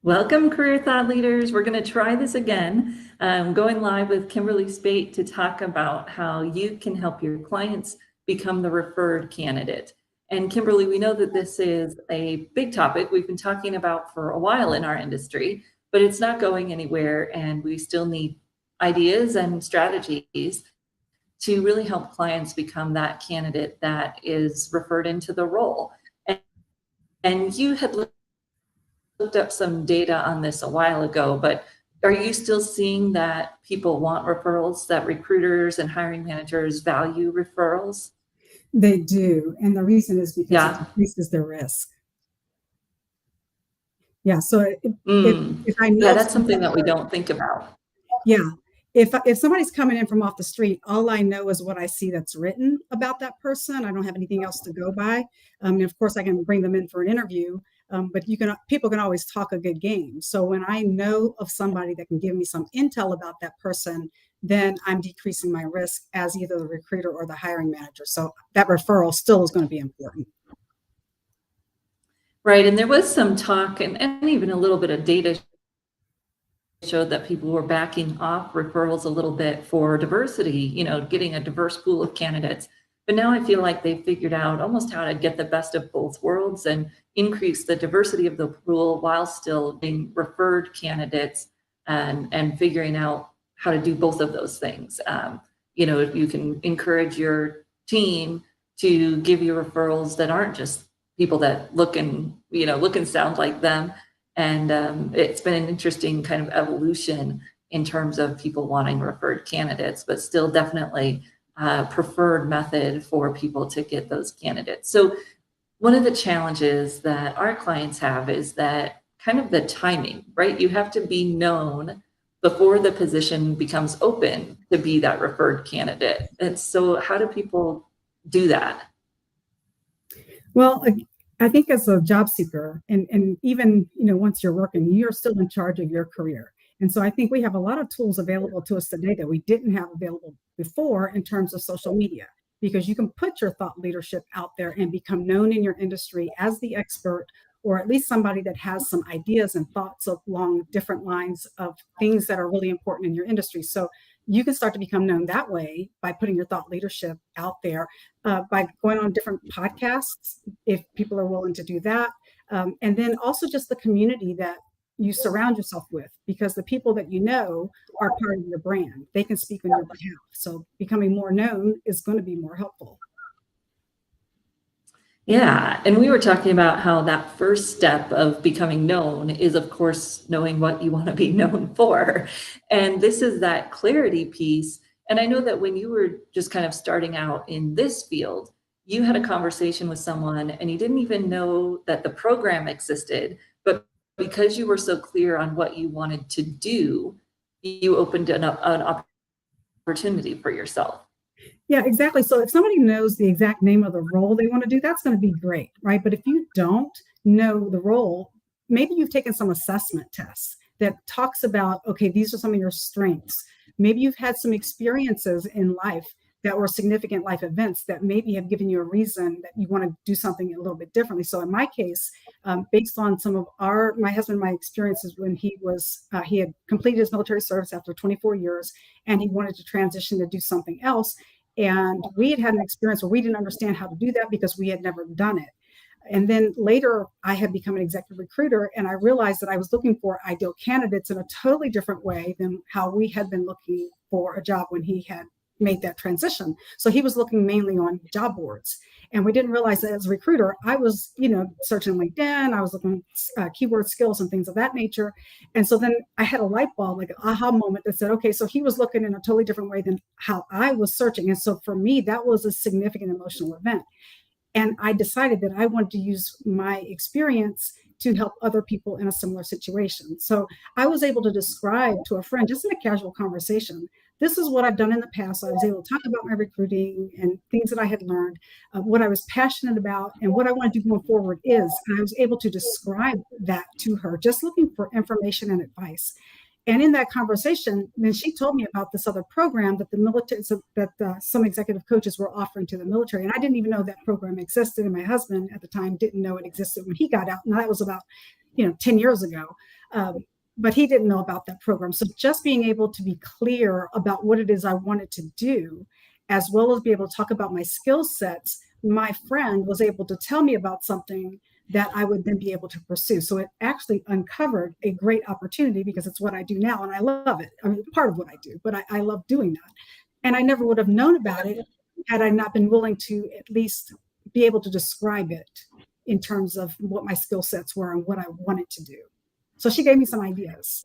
Welcome, career thought leaders. We're going to try this again. Going live with Kymberli Speight to talk about how you can help your clients become the referred candidate. And Kymberli, we know that this is a big topic we've been talking about for a while in our industry, but it's not going anywhere, and we still need ideas and strategies to really help clients become that candidate that is referred into the role. And you had looked up some data on this a while ago, but are you still seeing that people want referrals, that recruiters and hiring managers value referrals? They do. And the reason is because it decreases their risk. Yeah. So if I know that's something that we don't think about. Yeah. If somebody's coming in from off the street, all I know is what I see that's written about that person. I don't have anything else to go by. And of course, I can bring them in for an interview. But people can always talk a good game. So when I know of somebody that can give me some intel about that person, then I'm decreasing my risk as either the recruiter or the hiring manager. So that referral still is going to be important. Right. And there was some talk and even a little bit of data showed that people were backing off referrals a little bit for diversity, getting a diverse pool of candidates. But now I feel like they figured out almost how to get the best of both worlds and increase the diversity of the pool while still being referred candidates and figuring out how to do both of those things. If you can encourage your team to give you referrals that aren't just people that look and sound like them. And it's been an interesting kind of evolution in terms of people wanting referred candidates, but still definitely preferred method for people to get those candidates. So one of the challenges that our clients have is that kind of the timing, right? You have to be known before the position becomes open to be that referred candidate. And so how do people do that? Well, I think as a job seeker and even, once you're working, you're still in charge of your career. And so I think we have a lot of tools available to us today that we didn't have available before in terms of social media, because you can put your thought leadership out there and become known in your industry as the expert, or at least somebody that has some ideas and thoughts along different lines of things that are really important in your industry. So you can start to become known that way by putting your thought leadership out there, by going on different podcasts, if people are willing to do that. And then also just the community that you surround yourself with, because the people that you know are part of your brand. They can speak on your behalf. So becoming more known is going to be more helpful. Yeah, and we were talking about how that first step of becoming known is, of course, knowing what you want to be known for. And this is that clarity piece. And I know that when you were just kind of starting out in this field, you had a conversation with someone and you didn't even know that the program existed, but because you were so clear on what you wanted to do, you opened an opportunity for yourself. Yeah, exactly. So if somebody knows the exact name of the role they want to do, that's going to be great, right? But if you don't know the role, maybe you've taken some assessment tests that talks about, okay, these are some of your strengths. Maybe you've had some experiences in life that were significant life events that maybe have given you a reason that you want to do something a little bit differently. So in my case, based on some of my husband, my experiences when he had completed his military service after 24 years, and he wanted to transition to do something else. And we had an experience where we didn't understand how to do that because we had never done it. And then later I had become an executive recruiter, and I realized that I was looking for ideal candidates in a totally different way than how we had been looking for a job when he had made that transition. So he was looking mainly on job boards. And we didn't realize that as a recruiter, I was, searching LinkedIn, I was looking at keyword skills and things of that nature. And so then I had a light bulb, like an aha moment that said, okay, so he was looking in a totally different way than how I was searching. And so for me, that was a significant emotional event. And I decided that I wanted to use my experience to help other people in a similar situation. So I was able to describe to a friend, just in a casual conversation, this is what I've done in the past. I was able to talk about my recruiting and things that I had learned, what I was passionate about, and what I want to do going forward is. And I was able to describe that to her, just looking for information and advice. And in that conversation, then she told me about this other program that the military, some executive coaches were offering to the military. And I didn't even know that program existed. And my husband at the time didn't know it existed when he got out. And that was about, 10 years ago. But he didn't know about that program. So just being able to be clear about what it is I wanted to do, as well as be able to talk about my skill sets, my friend was able to tell me about something that I would then be able to pursue. So it actually uncovered a great opportunity because it's what I do now and I love it. I mean, part of what I do, but I love doing that. And I never would have known about it had I not been willing to at least be able to describe it in terms of what my skill sets were and what I wanted to do. So she gave me some ideas.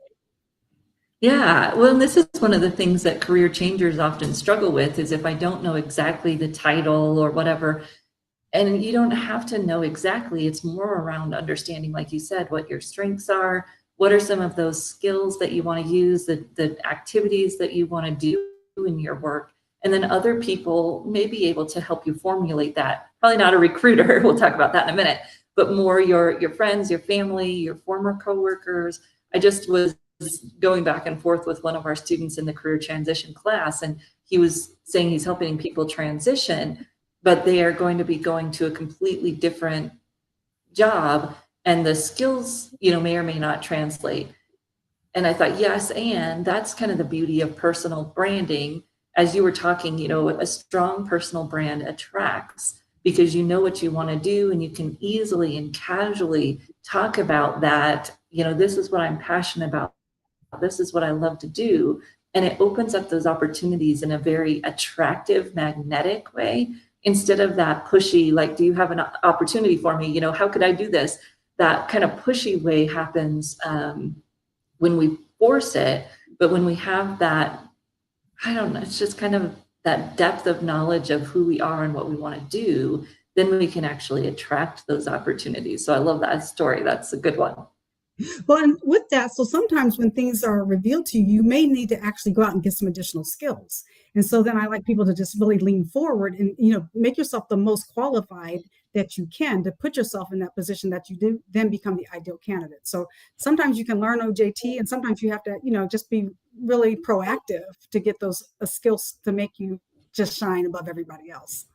Yeah, well, and this is one of the things that career changers often struggle with is if I don't know exactly the title or whatever, and you don't have to know exactly, it's more around understanding, like you said, what your strengths are, what are some of those skills that you want to use, the activities that you want to do in your work, and then other people may be able to help you formulate that. Probably not a recruiter, we'll talk about that in a minute, but more your friends, your family, your former coworkers. I just was going back and forth with one of our students in the career transition class, and he was saying he's helping people transition, but they are going to be going to a completely different job, and the skills, may or may not translate. And I thought, yes, and that's kind of the beauty of personal branding. As you were talking, a strong personal brand attracts because you know what you want to do and you can easily and casually talk about that. This is what I'm passionate about. This is what I love to do. And it opens up those opportunities in a very attractive, magnetic way instead of that pushy, like, do you have an opportunity for me? How could I do this? That kind of pushy way happens when we force it. But when we have that, I don't know, it's just kind of that depth of knowledge of who we are and what we want to do, then we can actually attract those opportunities. So I love that story. That's a good one. Well, and with that, so sometimes when things are revealed to you, you may need to actually go out and get some additional skills. And so then I like people to just really lean forward and, make yourself the most qualified that you can to put yourself in that position that you do then become the ideal candidate. So sometimes you can learn OJT and sometimes you have to, just be really proactive to get those skills to make you just shine above everybody else.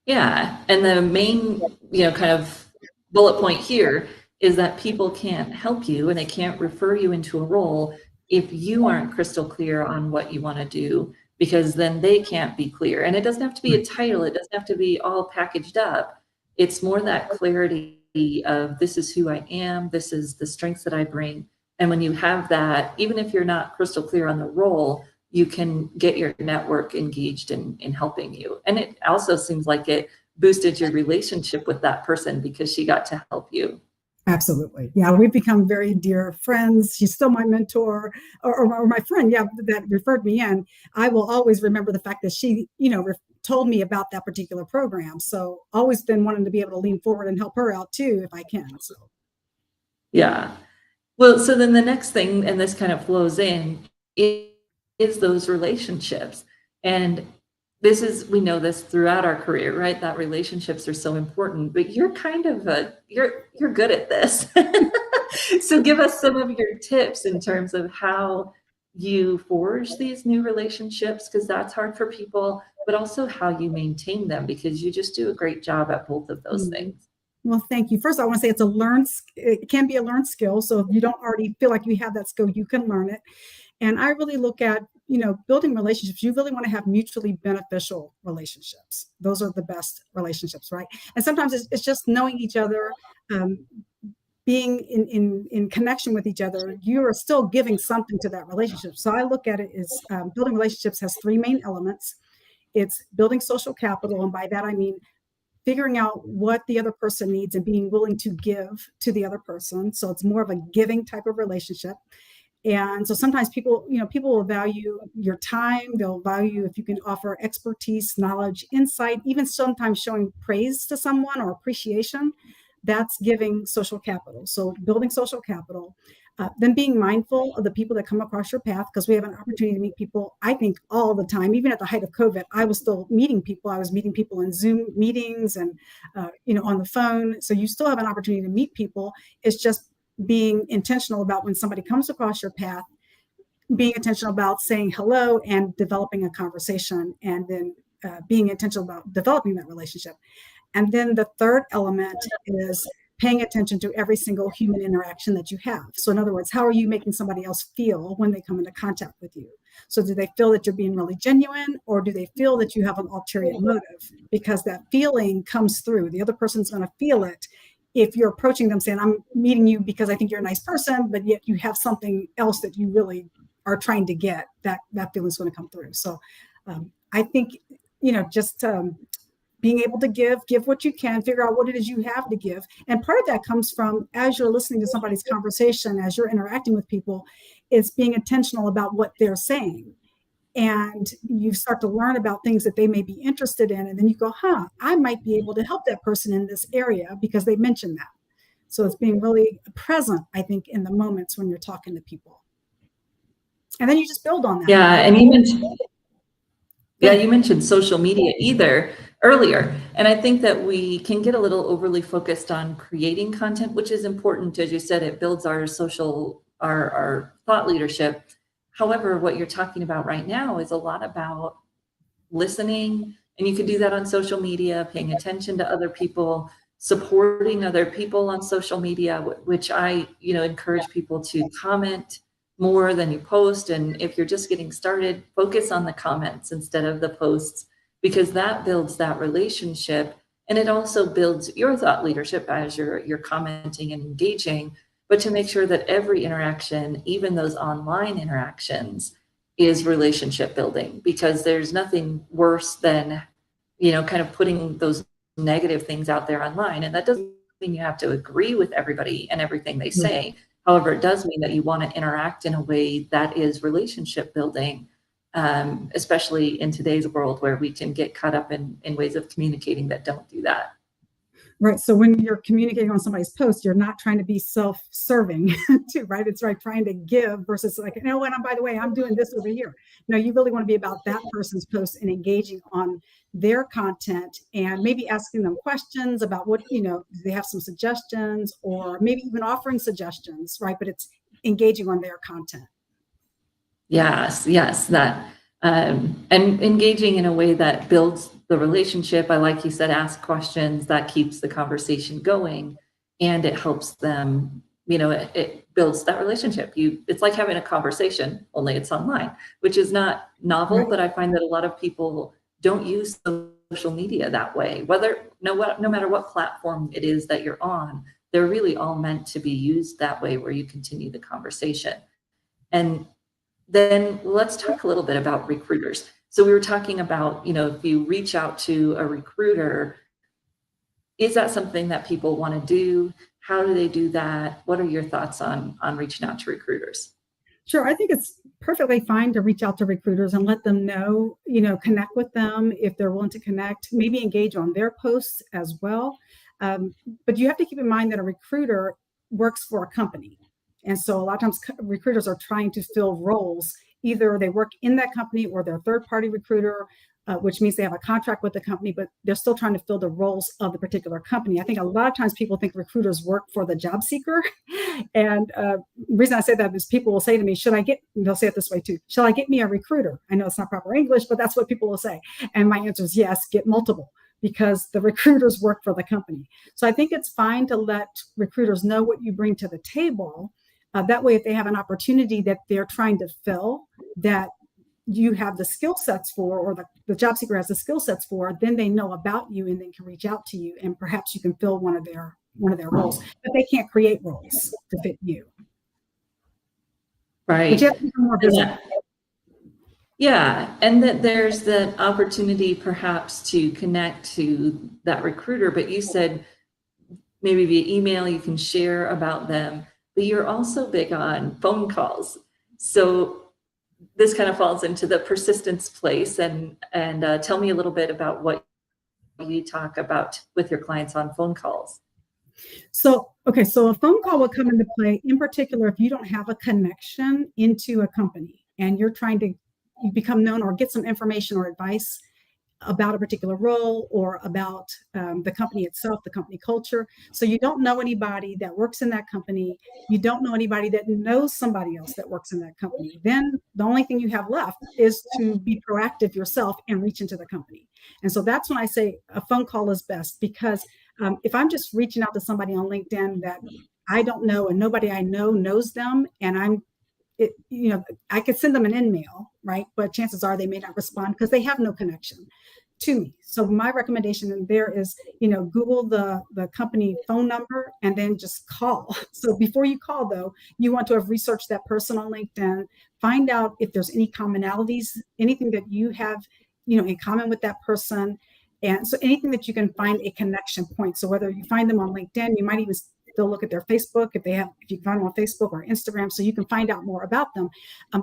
Yeah. And the main, kind of bullet point here is that people can't help you and they can't refer you into a role if you aren't crystal clear on what you want to do, because then they can't be clear. And it doesn't have to be a title. It doesn't have to be all packaged up. It's more that clarity of this is who I am. This is the strengths that I bring. And when you have that, even if you're not crystal clear on the role, you can get your network engaged in helping you. And it also seems like it boosted your relationship with that person because she got to help you. Absolutely. Yeah, we've become very dear friends. She's still my mentor or my friend, that referred me in. I will always remember the fact that she, told me about that particular program. So always been wanting to be able to lean forward and help her out too, if I can. So Yeah. Well, so then the next thing, and this kind of flows in, is those relationships. And we know this throughout our career, right? That relationships are so important, but you're kind of you're good at this. So give us some of your tips in terms of how you forge these new relationships, because that's hard for people, but also how you maintain them, because you just do a great job at both of those things. Well, thank you. First, I want to say it can be a learned skill. So if you don't already feel like you have that skill, you can learn it. And I really look at, building relationships. You really want to have mutually beneficial relationships. Those are the best relationships, right? And sometimes it's just knowing each other, being in connection with each other. You are still giving something to that relationship. So I look at it as building relationships has three main elements. It's building social capital. And by that, I mean, figuring out what the other person needs and being willing to give to the other person. So it's more of a giving type of relationship. And so sometimes people, people will value your time. They'll value if you can offer expertise, knowledge, insight, even sometimes showing praise to someone or appreciation. That's giving social capital. So building social capital, then being mindful of the people that come across your path, because we have an opportunity to meet people, I think, all the time. Even at the height of COVID, I was still meeting people. I was meeting people in Zoom meetings and, on the phone. So you still have an opportunity to meet people. It's just being intentional about when somebody comes across your path, being intentional about saying hello and developing a conversation, and then being intentional about developing that relationship. And then the third element is paying attention to every single human interaction that you have. So in other words, how are you making somebody else feel when they come into contact with you? So do they feel that you're being really genuine, or do they feel that you have an ulterior motive? Because that feeling comes through. The other person's going to feel it if you're approaching them saying, I'm meeting you because I think you're a nice person, but yet you have something else that you really are trying to get, that feeling is going to come through. So I think, just being able to give what you can, figure out what it is you have to give. And part of that comes from, as you're listening to somebody's conversation, as you're interacting with people, is being intentional about what they're saying. And you start to learn about things that they may be interested in. And then you go, I might be able to help that person in this area because they mentioned that. So it's being really present, I think, in the moments when you're talking to people. And then you just build on that. Yeah, and you mentioned social media earlier. And I think that we can get a little overly focused on creating content, which is important. As you said, it builds our thought leadership. However, what you're talking about right now is a lot about listening, and you can do that on social media, paying attention to other people, supporting other people on social media, which I, encourage people to comment more than you post. And if you're just getting started, focus on the comments instead of the posts, because that builds that relationship. And it also builds your thought leadership as you're commenting and engaging. But to make sure that every interaction, even those online interactions, is relationship building, because there's nothing worse than, kind of putting those negative things out there online. And that doesn't mean you have to agree with everybody and everything they say. However, it does mean that you want to interact in a way that is relationship building, especially in today's world where we can get caught up in ways of communicating that don't do that. Right. So when you're communicating on somebody's post, you're not trying to be self-serving too, right? It's right, trying to give versus like, and by the way, I'm doing this over here. No, you really want to be about that person's post and engaging on their content, and maybe asking them questions about what, do they have some suggestions, or maybe even offering suggestions, right? But it's engaging on their content. Yes, that, and engaging in a way that builds the relationship. I like you said, ask questions, that keeps the conversation going, and it helps them, it builds that relationship. It's like having a conversation, only it's online, which is not novel, right. But I find that a lot of people don't use social media that way, no matter what platform it is that you're on. They're really all meant to be used that way, where you continue the conversation. And then let's talk a little bit about recruiters. So we were talking about, if you reach out to a recruiter, is that something that people want to do? How do they do that? What are your thoughts on reaching out to recruiters? Sure. I think it's perfectly fine to reach out to recruiters and let them know, connect with them if they're willing to connect, maybe engage on their posts as well. But you have to keep in mind that a recruiter works for a company. And so a lot of times recruiters are trying to fill roles. Either they work in that company or they're a third-party recruiter, which means they have a contract with the company, but they're still trying to fill the roles of the particular company. I think a lot of times people think recruiters work for the job seeker. And the reason I say that is people will say to me, they'll say it this way too, shall I get me a recruiter? I know it's not proper English, but that's what people will say. And my answer is yes, get multiple, because the recruiters work for the company. So I think it's fine to let recruiters know what you bring to the table. That way, if they have an opportunity that they're trying to fill, that you have the skill sets for, or the job seeker has the skill sets for, then they know about you and they can reach out to you, and perhaps you can fill one of their roles. But they can't create roles to fit you. Right. But you have to become more visible. Yeah, and that there's the opportunity perhaps to connect to that recruiter, but you said maybe via email you can share about them, but you're also big on phone calls. So this kind of falls into the persistence place, and tell me a little bit about what you talk about with your clients on phone calls. So, okay, so a phone call will come into play in particular if you don't have a connection into a company and you're trying to you become known or get some information or advice about a particular role or about the company itself, the company culture. So you don't know anybody that works in that company. You don't know anybody that knows somebody else that works in that company. Then the only thing you have left is to be proactive yourself and reach into the company. And so that's when I say a phone call is best, because if I'm just reaching out to somebody on LinkedIn that I don't know and nobody I know knows them, and I could send them an email, right? But chances are they may not respond because they have no connection to me. So my recommendation in there is, Google the company phone number and then just call. So before you call, though, you want to have researched that person on LinkedIn, find out if there's any commonalities, anything that you have, in common with that person. And so anything that you can find a connection point. So whether you find them on LinkedIn, you might even still look at their Facebook if you can find them on Facebook or Instagram, so you can find out more about them.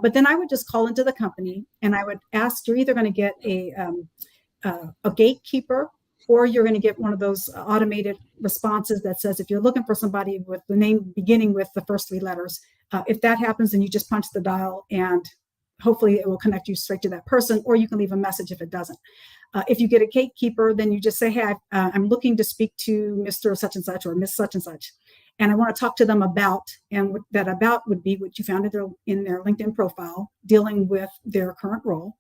But then I would just call into the company and I would ask, you're either going to get a gatekeeper, or you're going to get one of those automated responses that says, if you're looking for somebody with the name beginning with the first three letters, if that happens, then you just punch the dial and hopefully it will connect you straight to that person, or you can leave a message if it doesn't. If you get a gatekeeper, then you just say, hey, I'm looking to speak to Mr. such and such or Miss such and such, and I want to talk to them about, and what that about would be what you found in their LinkedIn profile dealing with their current role.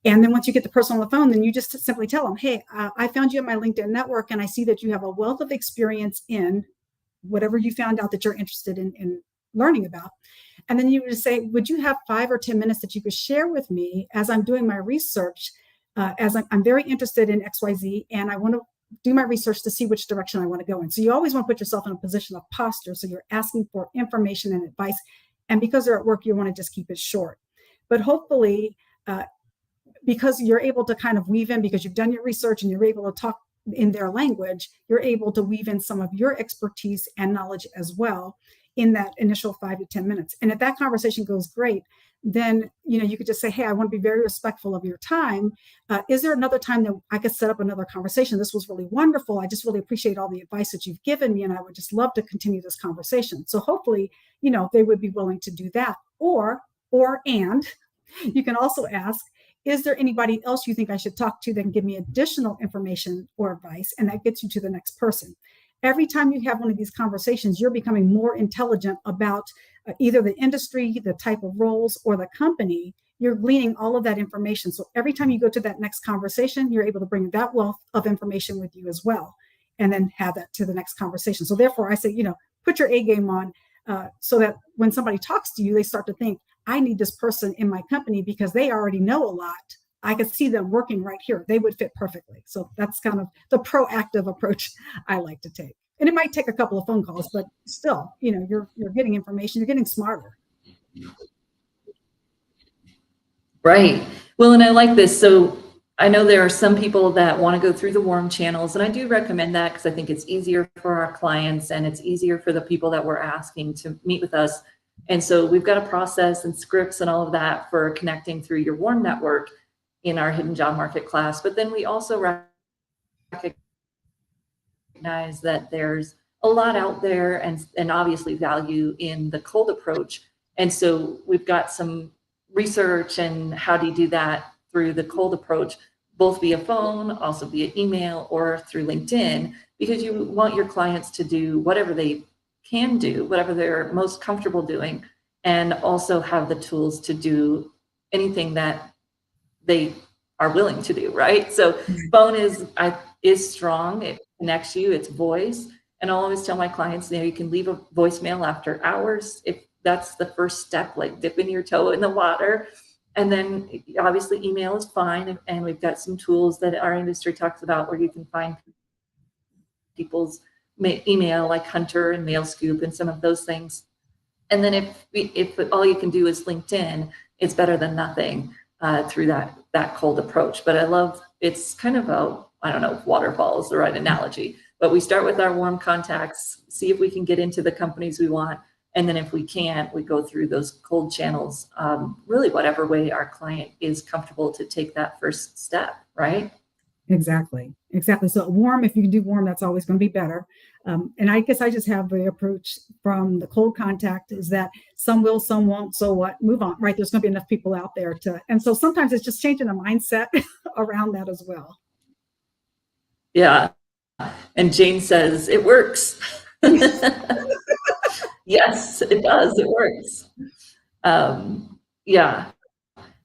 And then once you get the person on the phone, then you just simply tell them, hey, I found you in my LinkedIn network, and I see that you have a wealth of experience in whatever you found out that you're interested in learning about. And then you would say, would you have 5 or 10 minutes that you could share with me as I'm doing my research, as I'm very interested in XYZ, and I want to do my research to see which direction I want to go in. So you always want to put yourself in a position of posture. So you're asking for information and advice. And because they're at work, you want to just keep it short. But hopefully, because you're able to kind of weave in, because you've done your research and you're able to talk in their language, you're able to weave in some of your expertise and knowledge as well in that initial 5 to 10 minutes. And if that conversation goes great, then you could just say, hey, I want to be very respectful of your time. Is there another time that I could set up another conversation? This was really wonderful. I just really appreciate all the advice that you've given me, and I would just love to continue this conversation. So hopefully, they would be willing to do that. And you can also ask, is there anybody else you think I should talk to that can give me additional information or advice? And that gets you to the next person. Every time you have one of these conversations, you're becoming more intelligent about either the industry, the type of roles, or the company. You're gleaning all of that information. So every time you go to that next conversation, you're able to bring that wealth of information with you as well, and then have that to the next conversation. So therefore, I say, put your A game on so that when somebody talks to you, they start to think, I need this person in my company because they already know a lot. I could see them working right here. They would fit perfectly. So that's kind of the proactive approach I like to take. And it might take a couple of phone calls, but still, you're getting information, you're getting smarter. Right. Well, and I like this. So I know there are some people that want to go through the warm channels, and I do recommend that because I think it's easier for our clients and it's easier for the people that we're asking to meet with us. And so we've got a process and scripts and all of that for connecting through your warm network in our hidden job market class. But then we also recognize that there's a lot out there and obviously value in the cold approach. And so we've got some research and how do you do that through the cold approach, both via phone, also via email, or through LinkedIn, because you want your clients to do whatever they can do, whatever they're most comfortable doing, and also have the tools to do anything that they are willing to do, right? So phone is strong. It connects you, it's voice. And I'll always tell my clients, you can leave a voicemail after hours if that's the first step, like dipping your toe in the water. And then obviously email is fine. And we've got some tools that our industry talks about where you can find people's email, like Hunter and MailScoop and some of those things. And then if all you can do is LinkedIn, it's better than nothing through that cold approach. But I love, it's kind of I don't know if waterfall is the right analogy, but we start with our warm contacts, see if we can get into the companies we want, And then if we can't, we go through those cold channels, really whatever way our client is comfortable to take that first step, right? Exactly. Exactly. So warm, if you can do warm, that's always going to be better. And I guess I just have the approach from the cold contact is that some will, some won't. So what? Move on, right? There's going to be enough people out there to, and so sometimes it's just changing the mindset around that as well. Yeah. And Jane says it works. Yes, it does. It works. Yeah.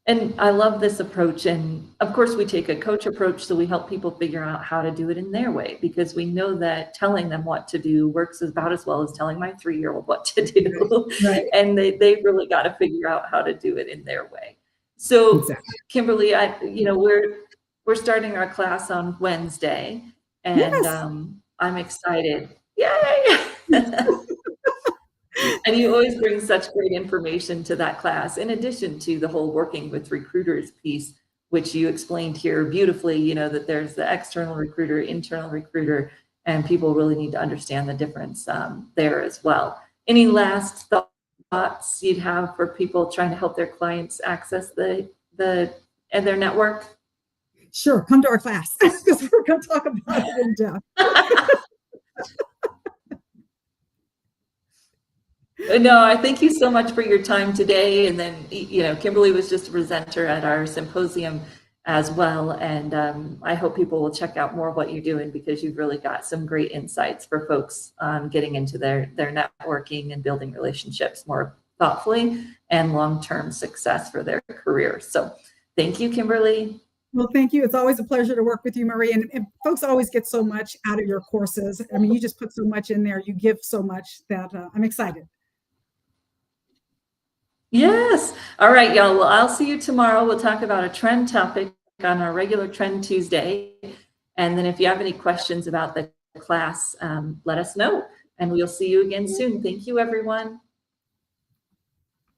And I love this approach. And of course, we take a coach approach. So we help people figure out how to do it in their way, because we know that telling them what to do works about as well as telling my 3-year-old what to do. Right. And they really got to figure out how to do it in their way. So Exactly. Kymberli, we're starting our class on Wednesday, and Yes. I'm excited. Yay! And you always bring such great information to that class, in addition to the whole working with recruiters piece, which you explained here beautifully, that there's the external recruiter, internal recruiter, and people really need to understand the difference there as well. Any last thoughts you'd have for people trying to help their clients access their network? Sure. Come to our class because we're going to talk about it in depth. No, I thank you so much for your time today. And then, Kymberli was just a presenter at our symposium as well. And I hope people will check out more of what you're doing, because you've really got some great insights for folks on getting into their networking and building relationships more thoughtfully and long-term success for their career. So thank you, Kymberli. Well, thank you. It's always a pleasure to work with you, Marie. And folks always get so much out of your courses. I mean, you just put so much in there. You give so much that I'm excited. Yes. All right, y'all. Well, I'll see you tomorrow. We'll talk about a trend topic on our regular Trend Tuesday. And then if you have any questions about the class, let us know. And we'll see you again soon. Thank you, everyone.